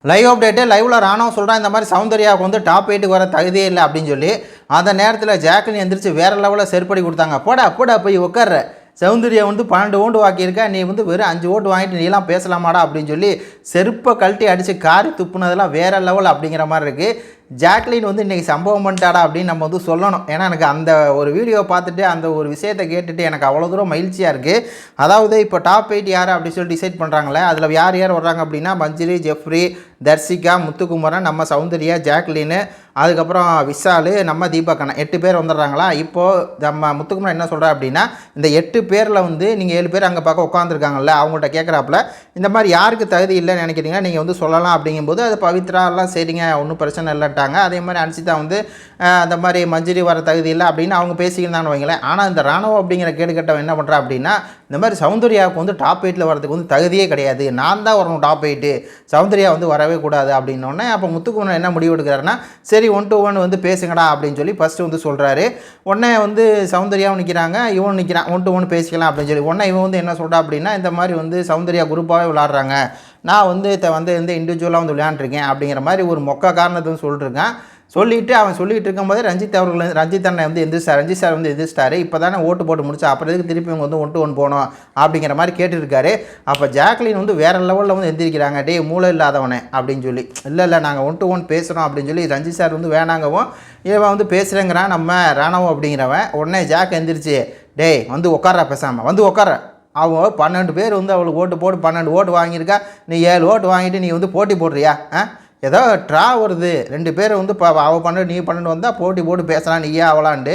Live update லைவில் ராணுவம் சொல்கிறான் இந்த மாதிரி சௌந்தர்யாவுக்கு வந்து டாப் 8க்கு வர தகுதியே இல்லை அப்படின்னு சொல்லி அந்த நேரத்தில் ஜாக்லின் எந்திரிச்சு வேறு லெவலில் செருப்படி கொடுத்தாங்க. போடா போய் உட்கார்ற சௌந்தர்யா வந்து 12 ஓட்டு வாக்கியிருக்கா, நீ வந்து வெறும் 5 ஓட்டு வாங்கிட்டு நீலாம் பேசலாமாடா அப்படின்னு சொல்லி செருப்பை கழட்டி அடித்து காரி துப்புனதெல்லாம் வேறு லெவல் அப்படிங்கிற மாதிரி இருக்குது. ஜாக்லின் வந்து இன்றைக்கி சம்பவம் பண்ணிட்டாடா அப்படின்னு நம்ம வந்து சொல்லணும். ஏன்னா எனக்கு அந்த ஒரு வீடியோ பார்த்துட்டு அந்த ஒரு விஷயத்தை கேட்டுட்டு எனக்கு அவ்வளோ தூரம் மகிழ்ச்சியாக இருக்குது. அதாவது இப்போ டாப் 8 யார் அப்படின்னு சொல்லி டிசைட் பண்ணுறாங்களே, அதில் யார் வர்றாங்க அப்படின்னா மஞ்சரி, ஜெஃப்ரி, தர்சிகா, முத்துக்குமரன், நம்ம சௌந்தர்யா, ஜாக்லின்னு, அதுக்கப்புறம் விஷால், நம்ம தீபக்கண்ணன் 8 பேர் வந்துடுறாங்களா. இப்போது நம்ம முத்துக்குமரன் என்ன சொல்கிறா அப்படின்னா, இந்த 8 பேரில் வந்து நீங்கள் 7 பேர் அங்கே பார்க்க உட்காந்துருக்காங்கல்ல, அவங்கள்ட்ட கேட்குறாப்புல இந்த மாதிரி யாருக்கு தகுதி இல்லைன்னு நினைக்கிறீங்கன்னா நீங்கள் வந்து சொல்லலாம் அப்படிங்கும்போது, அது பவித்ராலாம் சரிங்க ஒன்றும் பிரச்சனை இல்லைட்டாங்க. அதே மாதிரி அன்சிதா வந்து அந்த மாதிரி மஞ்சரி வர தகுதி இல்லை அப்படின்னு அவங்க பேசிக்கிருந்தான்னு வைங்களேன். ஆனால் இந்த ராணுவம் அப்படிங்கிற கேடுகட்டவன் என்ன பண்ணுறா அப்படின்னா, இந்த மாதிரி சௌந்தர்யாவுக்கு வந்து டாப் 8ல் வரதுக்கு வந்து தகுதியே கிடையாது, நான் தான் வரணும் டாப் 8, சௌந்தர்யா வந்து வரவே கூடாது அப்படின்னோடனே அப்போ முத்துக்குமரன் என்ன முடிவு எடுக்கிறாருன்னா, சரி 1 to 1 வந்து பேசுங்கடா அப்படின்னு சொல்லி ஃபஸ்ட்டு வந்து சொல்கிறாரு. உடனே வந்து சௌந்தர்யாவும் நிற்கிறாங்க, இவன் நிற்கிறான், 1 to 1 பேசிக்கலாம் அப்படின்னு சொல்லி. உடனே இவன் வந்து என்ன சொல்கிறா அப்படின்னா, இந்த மாதிரி வந்து சௌந்தர்யா குரூப்பாகவே விளாட்றாங்க, நான் வந்து இண்டிவிஜுவலாக வந்து விளையாண்டுருக்கேன் அப்படிங்கிற மாதிரி ஒரு மொக்க காரணத்தை வந்து சொல்லிட்டுருக்கான். அவன் சொல்லிகிட்டு இருக்கும்போதே ரஞ்சித் அண்ணன் வந்து ரஞ்சித் சார் வந்து எந்திரிச்சிட்டாரு. இப்போ தானே ஓட்டு போட்டு முடிச்சா, அப்புறம் எதுக்கு திருப்பி இவங்க வந்து 1 to 1 போனோம் அப்படிங்கிற மாதிரி கேட்டுருக்காரு. அப்போ ஜாக்லின் வந்து வேறு லெவலில் வந்து எந்திரிக்கிறாங்க, டே மூளை இல்லாதவனே அப்படின்னு சொல்லி. இல்லை நாங்கள் 1 to 1 பேசுகிறோம் அப்படின்னு சொல்லி ரஞ்சித் சார் வந்து வேணாங்கவும் இவன் வந்து பேசுகிறேங்கிறான் நம்ம ராணுவம் அப்படிங்கிறவன். உடனே ஜாக் எந்திரிச்சு, டே வந்து உட்கார, பேசாமல் வந்து உட்கார, அவங்க 12 பேர் வந்து அவளுக்கு ஓட்டு போட்டு 12 ஓட்டு வாங்கியிருக்கா, நீ 7 ஓட்டு வாங்கிட்டு நீ வந்து போட்டி போடுறியா? ஏதோ ட்ரா வருது, 2 பேர் வந்து அவள் 12 நீ 12 வந்தால் போட்டி போட்டு பேசலாம் நீயா அவளாண்டு,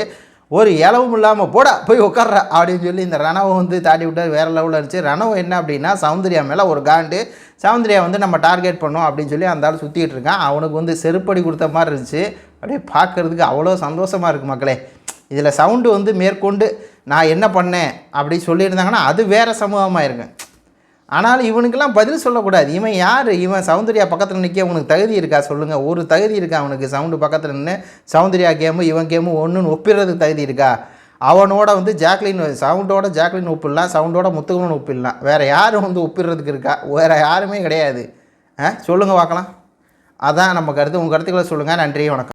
ஒரு இளவும் இல்லாமல் போடா போய் உட்கார்ற அப்படின்னு சொல்லி இந்த ரணவை வந்து தாட்டி விட்டார். வேறு லெவலில் இருந்துச்சு. ரணவு என்ன அப்படின்னா, சௌந்தர்யா மேலே ஒரு காண்டு, சௌந்தர்யா வந்து நம்ம டார்கெட் பண்ணோம் அப்படின்னு சொல்லி அந்த ஆள் சுற்றிக்கிட்டு இருக்கான். அவனுக்கு வந்து செருப்படி கொடுத்த மாதிரி இருந்துச்சு. அப்படியே பார்க்குறதுக்கு அவ்வளோ சந்தோஷமாக இருக்குது மக்களே. இதில் சவுண்டு வந்து மேற்கொண்டு நான் என்ன பண்ணேன் அப்படி சொல்லியிருந்தாங்கன்னா அது வேறு சமூகமாக இருக்கும். ஆனாலும் இவனுக்கெல்லாம் பதில் சொல்லக்கூடாது. இவன் யார்? இவன் சௌந்தர்யா பக்கத்தில் நிற்க உனக்கு தகுதி இருக்கா சொல்லுங்கள்? ஒரு தகுதி இருக்கா அவனுக்கு? சவுண்டு பக்கத்தில் நின்று சௌந்தர்யா கேமு இவன் கேமு ஒன்றுன்னு ஒப்பிடுறதுக்கு தகுதி இருக்கா? அவனோட வந்து சவுண்டோட ஜாக்லின் ஒப்பிடலாம், சவுண்டோட முத்துக்குமரன் ஒப்பிடலாம். வேறு யாரும் வந்து ஒப்பிடுறதுக்கு இருக்கா? வேறு யாருமே கிடையாது. சொல்லுங்கள் பார்க்கலாம். அதான் நம்ம கருத்து. உங்கள் கருத்துக்களை சொல்லுங்கள். நன்றி, வணக்கம்.